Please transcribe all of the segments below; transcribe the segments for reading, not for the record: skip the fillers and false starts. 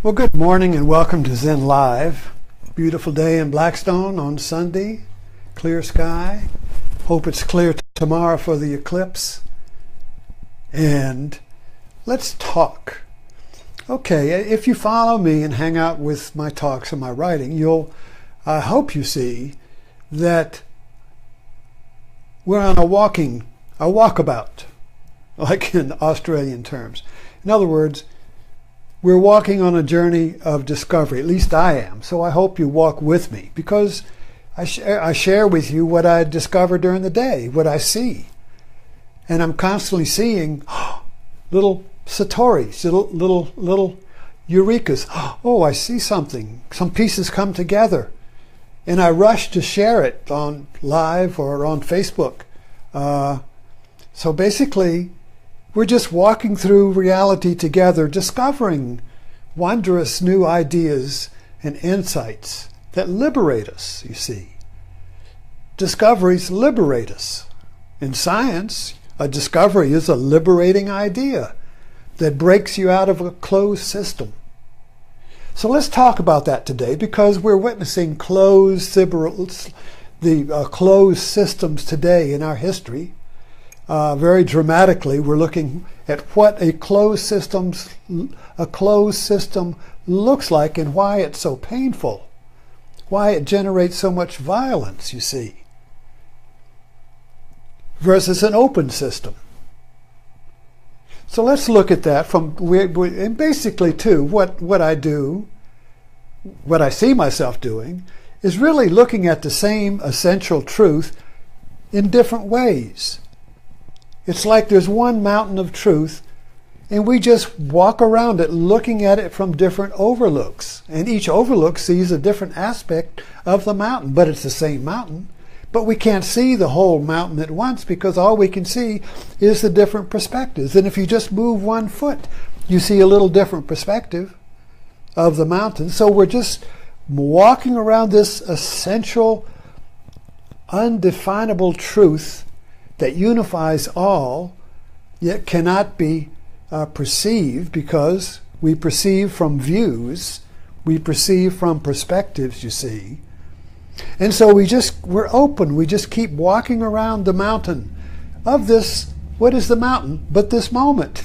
Well, good morning and welcome to Zen Live. Beautiful day in Blackstone on Sunday. Clear sky. Hope it's clear tomorrow for the eclipse. And let's talk. Okay, if you follow me and hang out with my talks and my writing, I hope you see that we're on a walkabout, like in Australian terms. In other words, we're walking on a journey of discovery. At least I am. So I hope you walk with me, because I share with you what I discover during the day, what I see. And I'm constantly seeing little satori's, little eurekas. Oh, I see something. Some pieces come together. And I rush to share it on live or on Facebook. So basically, we're just walking through reality together, discovering wondrous new ideas and insights that liberate us, you see. Discoveries liberate us. In science, a discovery is a liberating idea that breaks you out of a closed system. So let's talk about that today, because we're witnessing closed systems today in our history. Very dramatically, we're looking at what a closed system looks like and why it's so painful, why it generates so much violence, you see, versus an open system. So let's look at that and basically too, what I do, what I see myself doing, is really looking at the same essential truth in different ways. It's like there's one mountain of truth, and we just walk around it looking at it from different overlooks. And each overlook sees a different aspect of the mountain, but it's the same mountain. But we can't see the whole mountain at once, because all we can see is the different perspectives. And if you just move one foot, you see a little different perspective of the mountain. So we're just walking around this essential, undefinable truth that unifies all, yet cannot be perceived, because we perceive from views, we perceive from perspectives, you see. And so we're open, we just keep walking around the mountain of this. What is the mountain but this moment?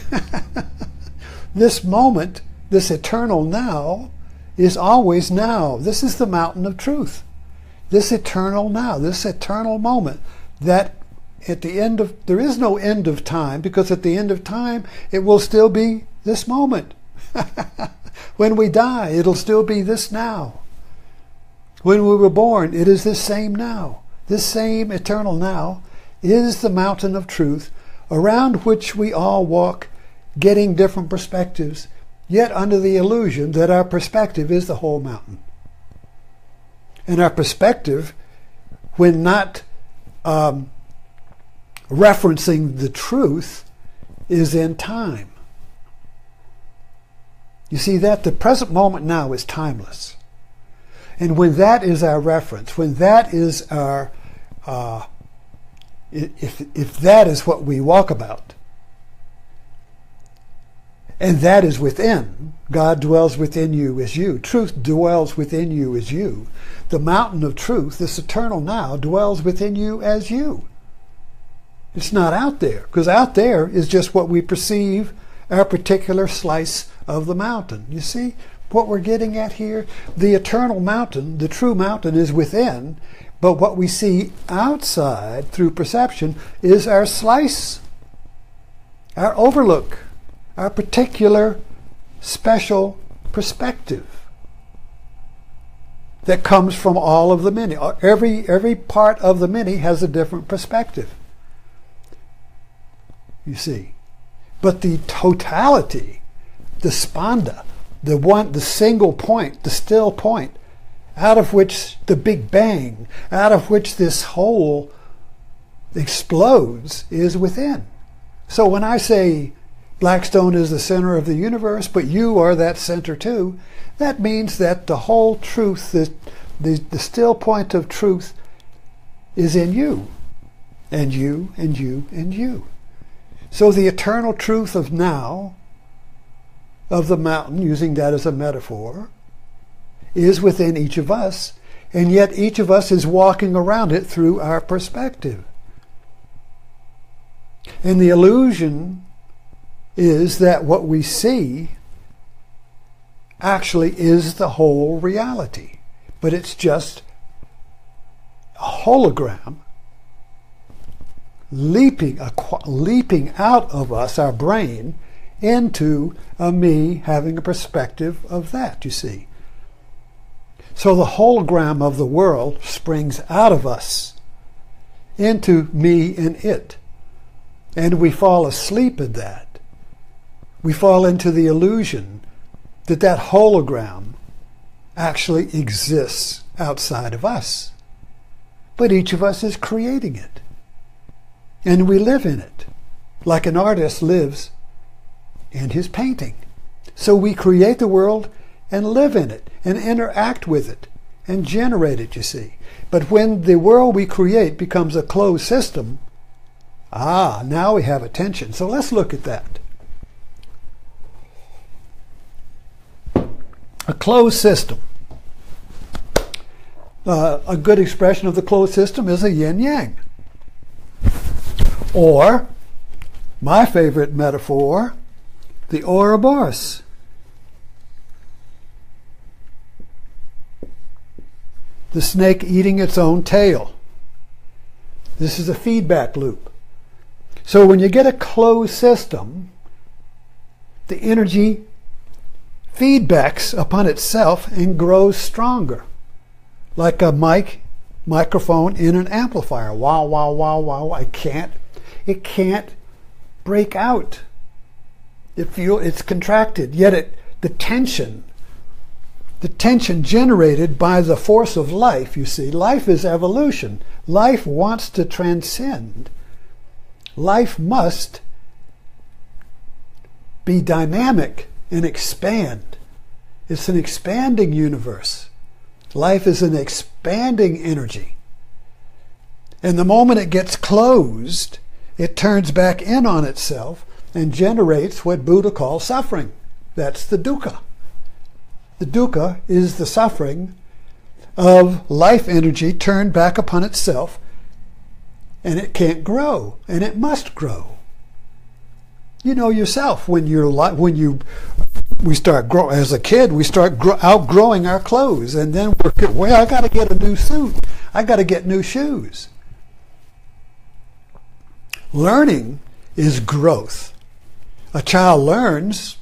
This moment, this eternal now, is always now. This is the mountain of truth. This eternal now, this eternal moment, that at the end of, there is no end of time, because at the end of time, it will still be this moment. When we die, it'll still be this now. When we were born, it is this same now. This same eternal now is the mountain of truth, around which we all walk, getting different perspectives, yet under the illusion that our perspective is the whole mountain. And our perspective, when not referencing the truth, is in time. You see that the present moment now is timeless. And when that is our reference, when that is our, if that is what we walk about, and that is within, God dwells within you as you, truth dwells within you as you, the mountain of truth, this eternal now, dwells within you as you. It's not out there, because out there is just what we perceive, our particular slice of the mountain. You see what we're getting at here? The eternal mountain, the true mountain, is within, but what we see outside through perception is our slice, our overlook, our particular special perspective that comes from all of the many. Every part of the many has a different perspective, you see. But the totality, the spanda, the single point, the still point, out of which the Big Bang, out of which this whole explodes, is within. So when I say Blackstone is the center of the universe, but you are that center too, that means that the whole truth, the still point of truth, is in you, and you, and you, and you. So the eternal truth of now of the mountain, using that as a metaphor, is within each of us, and yet each of us is walking around it through our perspective. And the illusion is that what we see actually is the whole reality, but it's just a hologram leaping out of us, our brain, into a me having a perspective of that, you see. So the hologram of the world springs out of us into me and it. And we fall asleep in that. We fall into the illusion that that hologram actually exists outside of us. But each of us is creating it. And we live in it, like an artist lives in his painting. So we create the world and live in it and interact with it and generate it, you see. But when the world we create becomes a closed system, now we have attention. So let's look at that. A closed system. A good expression of the closed system is a yin-yang. Or, my favorite metaphor, the Ouroboros. The snake eating its own tail. This is a feedback loop. So when you get a closed system, the energy feedbacks upon itself and grows stronger. Like a microphone in an amplifier. Wow, wow, wow, wow. It can't break out. It's contracted. Yet the tension generated by the force of life, you see. Life is evolution. Life wants to transcend. Life must be dynamic and expand. It's an expanding universe. Life is an expanding energy. And the moment it gets closed, it turns back in on itself and generates what Buddha calls suffering. That's the dukkha. The dukkha is the suffering of life energy turned back upon itself, and it can't grow, and it must grow. You know yourself, when we start grow as a kid, we start outgrowing our clothes, and then I got to get a new suit. I got to get new shoes. Learning is growth. A child learns.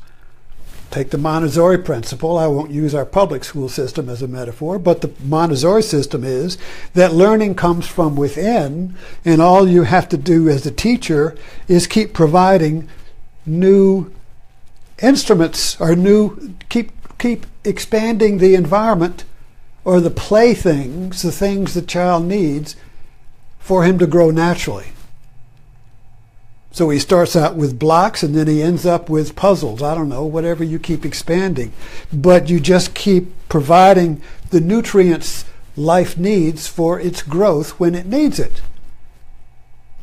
Take the Montessori principle. I won't use our public school system as a metaphor, but the Montessori system is that learning comes from within, and all you have to do as a teacher is keep providing new instruments or keep expanding the environment or the playthings, the things the child needs for him to grow naturally. So he starts out with blocks and then he ends up with puzzles. I don't know, whatever you keep expanding. But you just keep providing the nutrients life needs for its growth when it needs it.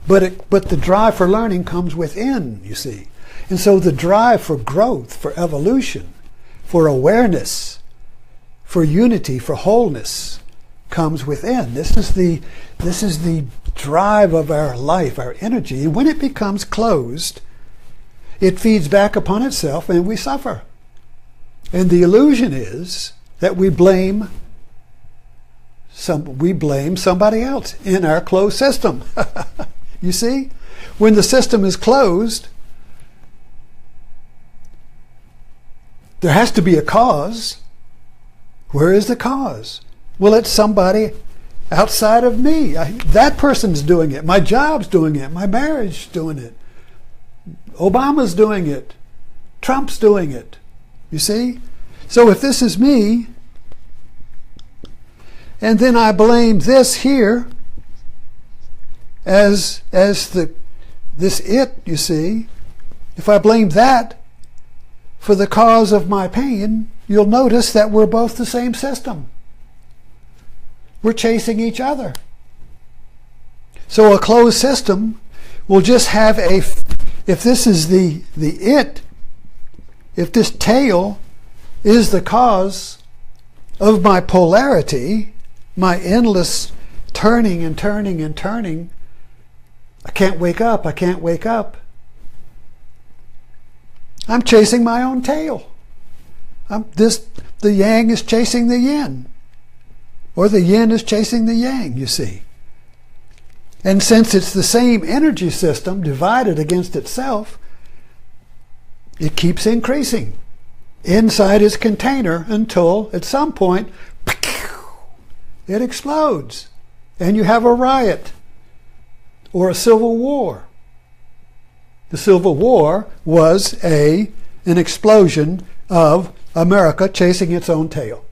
But the drive for learning comes within, you see. And so the drive for growth, for evolution, for awareness, for unity, for wholeness comes within. This is the drive of our life, our energy. And when it becomes closed, it feeds back upon itself and we suffer. And the illusion is that we blame somebody else in our closed system. You see? When the system is closed, there has to be a cause. Where is the cause? Well, it's somebody outside of me. That person's doing it. My job's doing it. My marriage's doing it. Obama's doing it. Trump's doing it. You see? So if this is me, and then I blame this here as this it, you see, if I blame that for the cause of my pain, you'll notice that we're both the same system. We're chasing each other. So a closed system will just have if this is the it, if this tail is the cause of my polarity, my endless turning and turning and turning, I can't wake up, I can't wake up. I'm chasing my own tail. The yang is chasing the yin. Or the yin is chasing the yang, you see. And since it's the same energy system divided against itself, it keeps increasing inside its container until at some point it explodes and you have a riot or a civil war. The Civil War was an explosion of America chasing its own tail.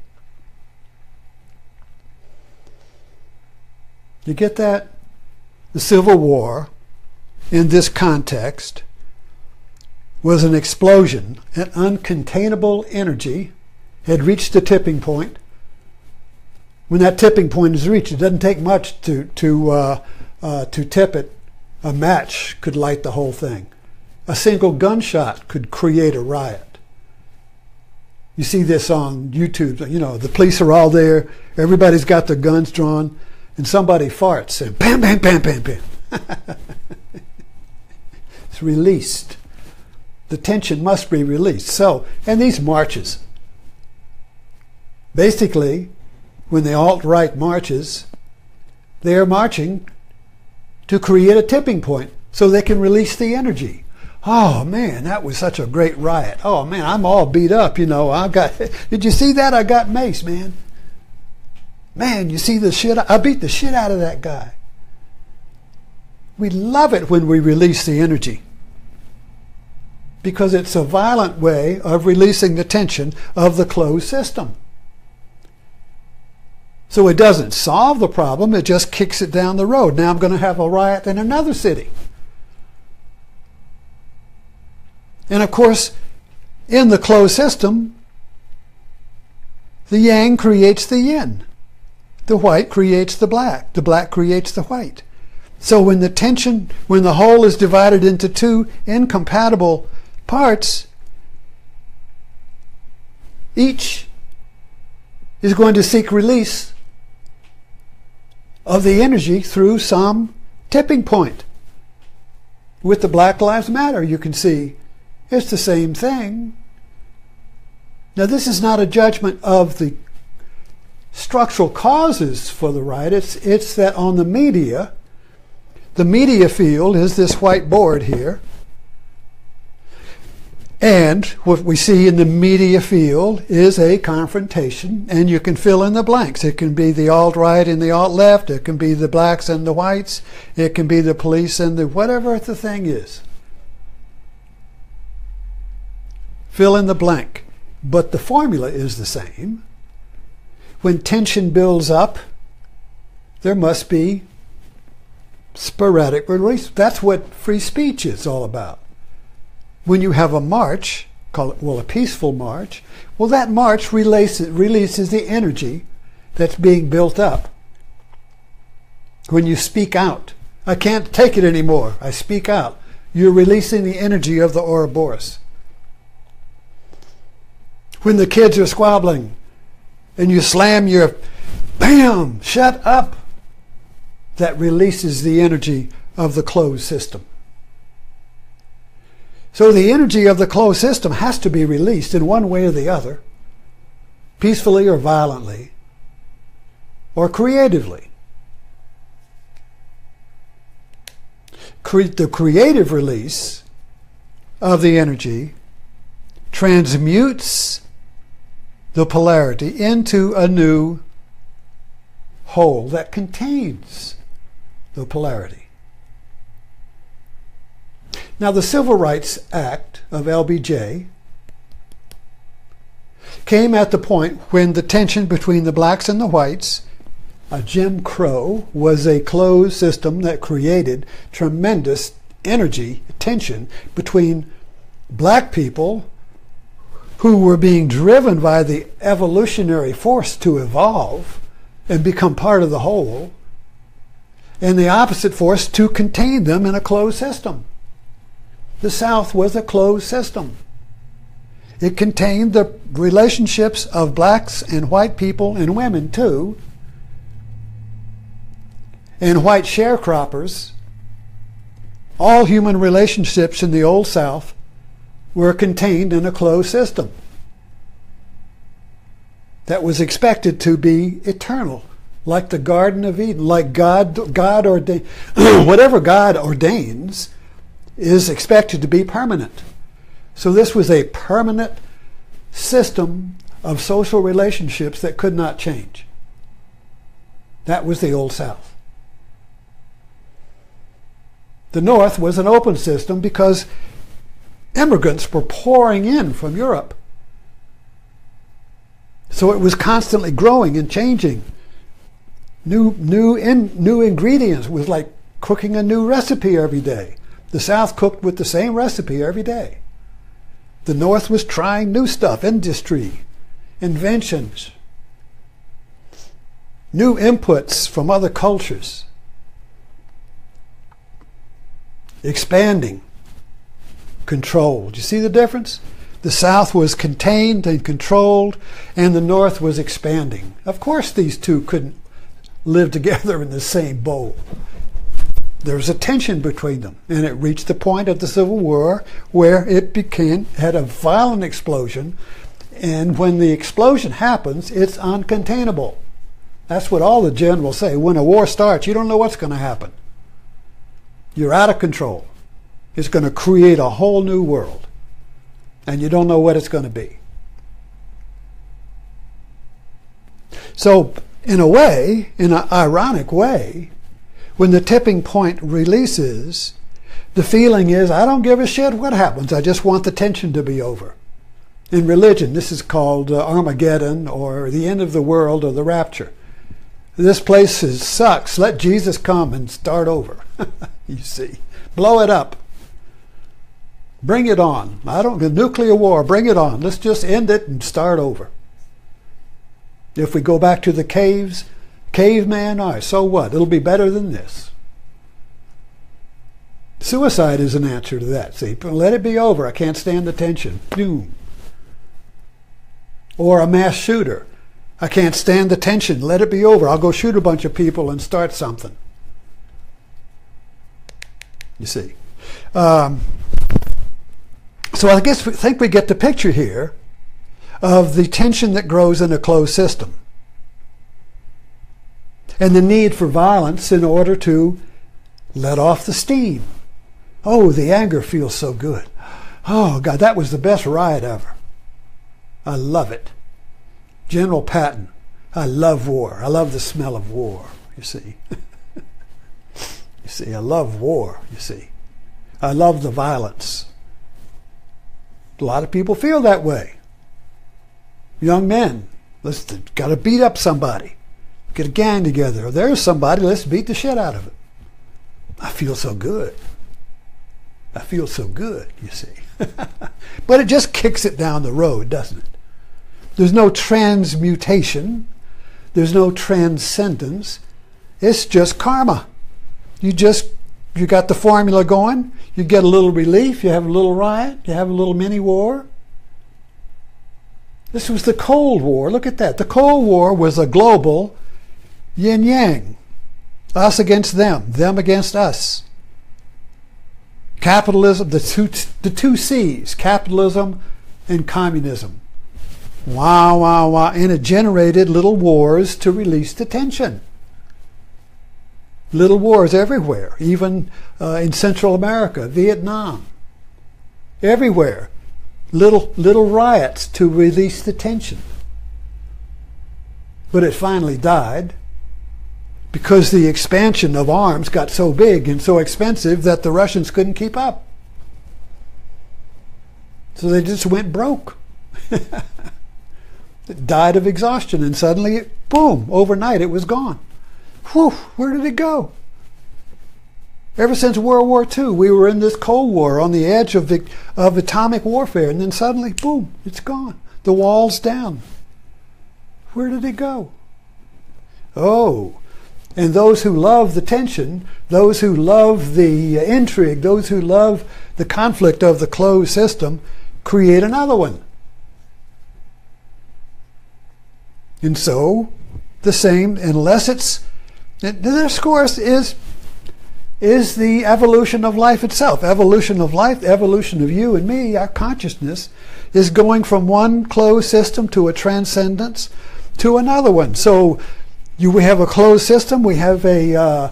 You get that? The Civil War, in this context, was an explosion. An uncontainable energy had reached the tipping point. When that tipping point is reached, it doesn't take much to tip it. A match could light the whole thing. A single gunshot could create a riot. You see this on YouTube. You know, the police are all there. Everybody's got their guns drawn. And somebody farts and bam, bam, bam, bam, bam. It's released. The tension must be released. So, and these marches. Basically, when the alt-right marches, they are marching to create a tipping point so they can release the energy. Oh man, that was such a great riot. Oh man, I'm all beat up, you know. Did you see that? I got mace, man. Man, you see the shit? I beat the shit out of that guy. We love it when we release the energy because it's a violent way of releasing the tension of the closed system. So it doesn't solve the problem, it just kicks it down the road. Now I'm going to have a riot in another city. And of course, in the closed system, the yang creates the yin. The white creates the black creates the white. So when the whole is divided into two incompatible parts, each is going to seek release of the energy through some tipping point. With the Black Lives Matter, you can see it's the same thing. Now, this is not a judgment of the structural causes for the riot. It's that on the media field is this white board here. And what we see in the media field is a confrontation, and you can fill in the blanks. It can be the alt-right and the alt-left. It can be the blacks and the whites. It can be the police and the whatever the thing is. Fill in the blank. But the formula is the same. When tension builds up, there must be sporadic release. That's what free speech is all about. When you have a march, call it, a peaceful march, that march releases the energy that's being built up. When you speak out, I can't take it anymore, I speak out. You're releasing the energy of the Ouroboros. When the kids are squabbling and you slam your, bam, shut up, that releases the energy of the closed system. So the energy of the closed system has to be released in one way or the other, peacefully or violently, or creatively. The creative release of the energy transmutes the polarity into a new whole that contains the polarity. Now, the Civil Rights Act of LBJ came at the point when the tension between the blacks and the whites, Jim Crow, was a closed system that created tremendous energy tension between black people who were being driven by the evolutionary force to evolve and become part of the whole, and the opposite force to contain them in a closed system. The South was a closed system. It contained the relationships of blacks and white people and women too, and white sharecroppers. All human relationships in the Old South were contained in a closed system that was expected to be eternal, like the Garden of Eden, like God ordained. Whatever God ordains is expected to be permanent. So this was a permanent system of social relationships that could not change. That was the Old South. The North was an open system because immigrants were pouring in from Europe. So it was constantly growing and changing. New ingredients. It was like cooking a new recipe every day. The South cooked with the same recipe every day. The North was trying new stuff, industry, inventions, new inputs from other cultures, expanding, controlled. You see the difference? The South was contained and controlled, and the North was expanding. Of course, these two couldn't live together in the same bowl. There was a tension between them, and it reached the point of the Civil War where it had a violent explosion, and when the explosion happens, it's uncontainable. That's what all the generals say. When a war starts, you don't know what's going to happen. You're out of control. It's going to create a whole new world, and you don't know what it's going to be. So, in a way, in an ironic way, when the tipping point releases, the feeling is, I don't give a shit what happens. I just want the tension to be over. In religion, this is called Armageddon, or the end of the world, or the rapture. This place sucks. Let Jesus come and start over. You see. Blow it up. Bring it on. The nuclear war, bring it on. Let's just end it and start over. If we go back to the caves, caveman, all right, so what? It'll be better than this. Suicide is an answer to that. See, let it be over. I can't stand the tension. Boom. Or a mass shooter. I can't stand the tension. Let it be over. I'll go shoot a bunch of people and start something. You see. So I think we get the picture here of the tension that grows in a closed system, and the need for violence in order to let off the steam. Oh, the anger feels so good. Oh, God, that was the best riot ever. I love it. General Patton. I love war. I love the smell of war, you see. You see, I love war, you see. I love the violence. A lot of people feel that way. Young men, let's got to beat up somebody. Get a gang together. There's somebody, let's beat the shit out of it. I feel so good. I feel so good, you see. But it just kicks it down the road, doesn't it? There's no transmutation. There's no transcendence. It's just karma. You got the formula going. You get a little relief. You have a little riot. You have a little mini war. This was the Cold War. Look at that. The Cold War was a global yin-yang. Us against them against us. Capitalism, the two C's, capitalism and communism. Wow, wow, wow. And it generated little wars to release the tension. Little wars everywhere, even in Central America, Vietnam. Everywhere. Little riots to release the tension. But it finally died because the expansion of arms got so big and so expensive that the Russians couldn't keep up. So they just went broke. It died of exhaustion, and suddenly, boom, overnight it was gone. Whew, where did it go? Ever since World War II, we were in this Cold War on the edge of atomic warfare, and then suddenly, boom, it's gone. The wall's down. Where did it go? Oh, and those who love the tension, those who love the intrigue, those who love the conflict of the closed system, create another one. And so, the same, unless it's, this, of course, is the evolution of life itself. Evolution of life, evolution of you and me, our consciousness, is going from one closed system to a transcendence to another one. So we have a closed system, we have a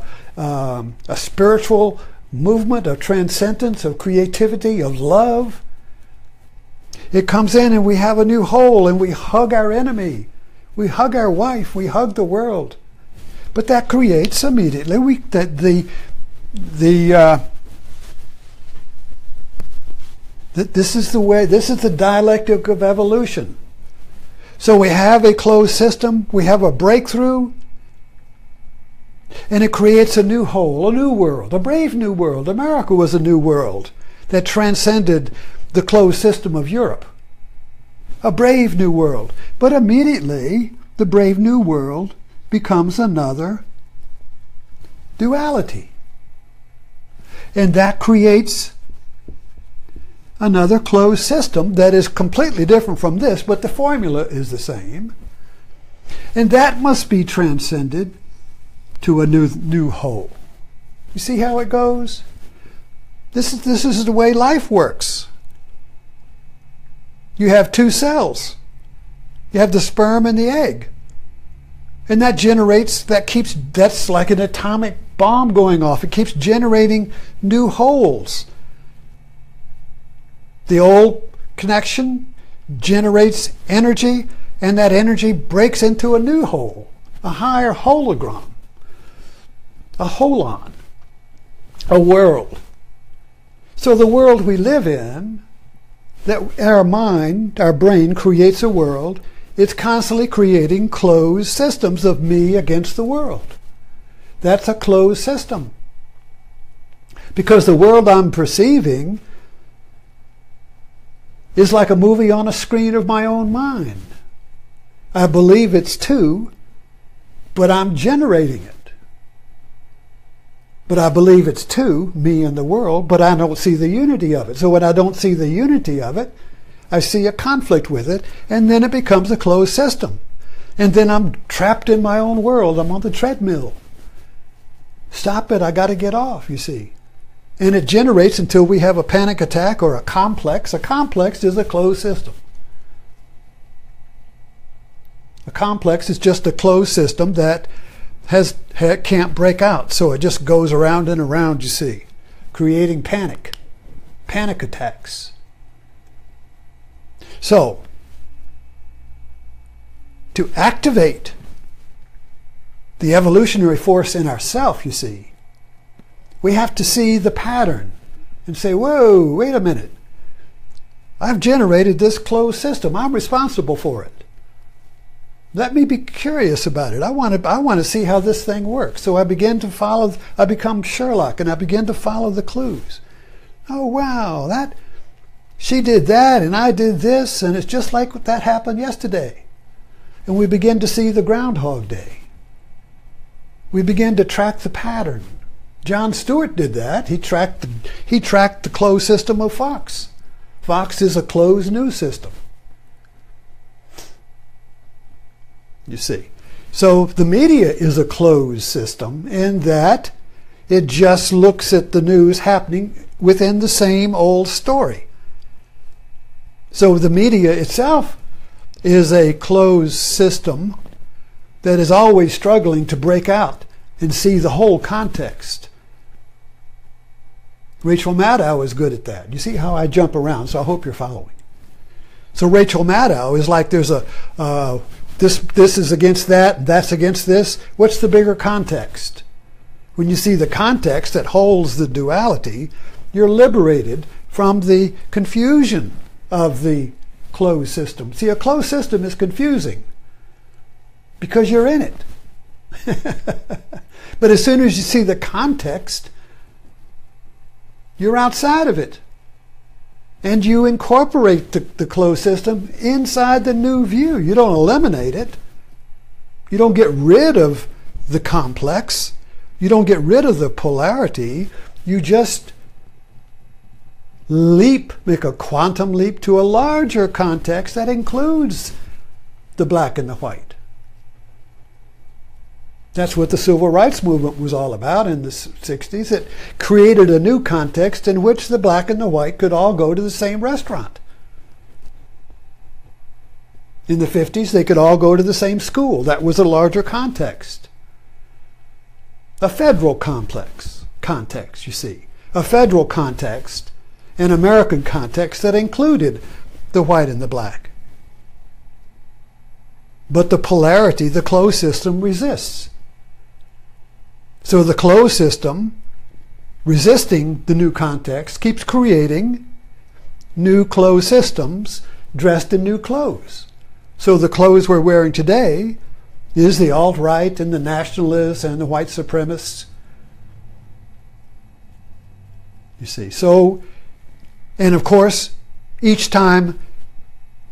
spiritual movement of transcendence, of creativity, of love. It comes in and we have a new whole, and we hug our enemy. We hug our wife, we hug the world. But that creates immediately this is the way, this is the dialectic of evolution. So we have a closed system, we have a breakthrough, and it creates a new whole, a new world, a brave new world. America was a new world that transcended the closed system of Europe. A brave new world. But immediately, the brave new world becomes another duality. And that creates another closed system that is completely different from this, but the formula is the same. And that must be transcended to a new whole. You see how it goes? This is the way life works. You have two cells. You have the sperm and the egg. And that generates, that's like an atomic bomb going off. It keeps generating new wholes. The old connection generates energy, and that energy breaks into a new whole, a higher hologram, a holon, a world. So the world we live in, that our mind, our brain creates a world, it's constantly creating closed systems of me against the world. That's a closed system. Because the world I'm perceiving is like a movie on a screen of my own mind. I believe it's two, but I'm generating it. But I believe it's two, me and the world, but I don't see the unity of it. So when I don't see the unity of it, I see a conflict with it, and then it becomes a closed system. And then I'm trapped in my own world. I'm on the treadmill. Stop it, I got to get off, you see. And it generates until we have a panic attack or a complex. A complex is a closed system. A complex is just a closed system that can't break out. So it just goes around and around, you see, creating panic attacks. So, to activate the evolutionary force in ourself, you see, we have to see the pattern and say, whoa, wait a minute. I've generated this closed system. I'm responsible for it. Let me be curious about it. I want to see how this thing works. So I become Sherlock, and I begin to follow the clues. Oh, wow, she did that, and I did this, and it's just like that happened yesterday. And we begin to see the Groundhog Day. We begin to track the pattern. John Stewart did that. He tracked the closed system of Fox. Fox is a closed news system. You see. So the media is a closed system in that it just looks at the news happening within the same old story. So the media itself is a closed system that is always struggling to break out and see the whole context. Rachel Maddow is good at that. You see how I jump around, so I hope you're following. So Rachel Maddow is like there's this is against that, that's against this. What's the bigger context? When you see the context that holds the duality, you're liberated from the confusion of the closed system. See, a closed system is confusing because you're in it. But as soon as you see the context, you're outside of it. And you incorporate the closed system inside the new view. You don't eliminate it. You don't get rid of the complex. You don't get rid of the polarity. You just make a quantum leap to a larger context that includes the black and the white. That's what the civil rights movement was all about in the 60s. It created a new context in which the black and the white could all go to the same restaurant. In the 50s, they could all go to the same school. That was a larger context. A federal context, you see. A federal context, an American context that included the white and the black. But the polarity, the closed system, resists. So the closed system, resisting the new context, keeps creating new closed systems dressed in new clothes. So the clothes we're wearing today is the alt-right and the nationalists and the white supremacists. You see. So, and of course, each time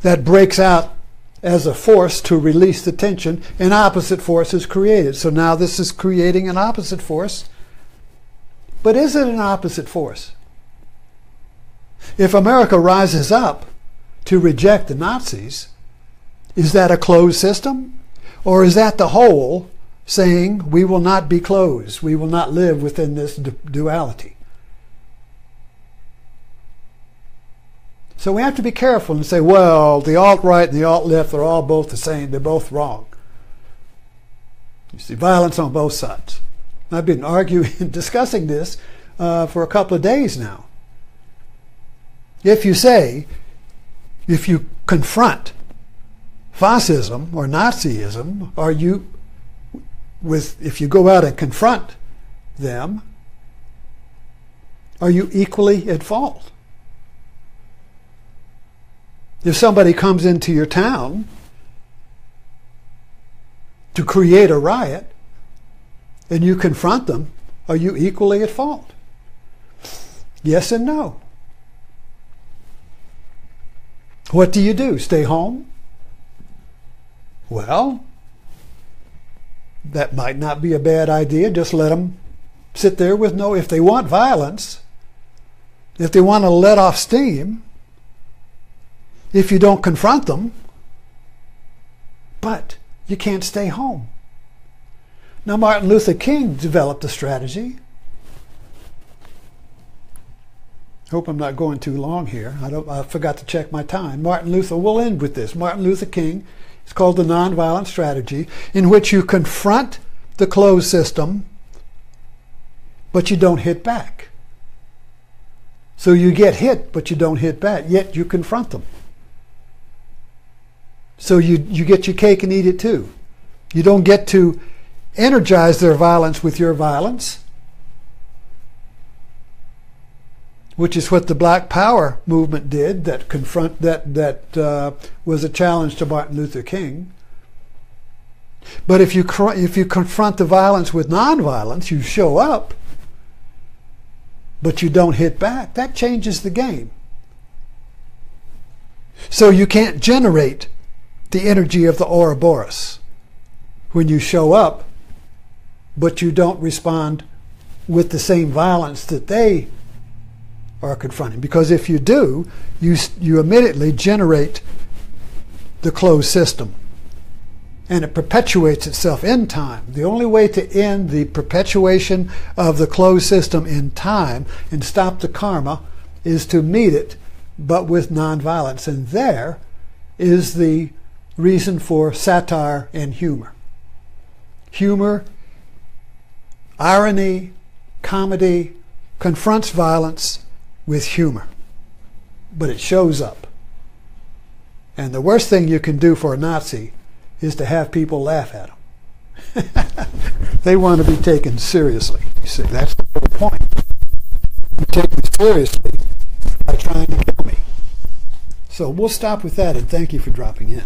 that breaks out as a force to release the tension, an opposite force is created. So now this is creating an opposite force. But is it an opposite force? If America rises up to reject the Nazis, is that a closed system? Or is that the whole saying, we will not be closed, we will not live within this duality? So we have to be careful and say, well, the alt-right and the alt-left are all both the same, they're both wrong. You see, violence on both sides. I've been arguing and discussing this for a couple of days now. If you confront fascism or Nazism, if you go out and confront them, are you equally at fault? If somebody comes into your town to create a riot and you confront them, are you equally at fault? Yes and no. What do? Stay home? Well, that might not be a bad idea. Just let them sit there with no... If they want violence, if they want to let off steam, if you don't confront them, but you can't stay home. Now, Martin Luther King developed a strategy. Hope I'm not going too long here. I forgot to check my time. We'll end with this. Martin Luther King, it's called the nonviolent strategy, in which you confront the closed system, but you don't hit back. So you get hit, but you don't hit back, yet you confront them. So you get your cake and eat it too. You don't get to energize their violence with your violence, which is what the Black Power movement did, that was a challenge to Martin Luther King. But if you confront the violence with nonviolence, you show up, but you don't hit back, that changes the game. So you can't generate the energy of the Ouroboros when you show up, but you don't respond with the same violence that they are confronting. Because if you do, you immediately generate the closed system, and it perpetuates itself in time. The only way to end the perpetuation of the closed system in time and stop the karma is to meet it, but with nonviolence. And there is the reason for satire and humor. Humor, irony, comedy confronts violence with humor, but it shows up. And the worst thing you can do for a Nazi is to have people laugh at them. They want to be taken seriously. You see, that's the whole point. You take me seriously by trying to kill me. So we'll stop with that, and thank you for dropping in.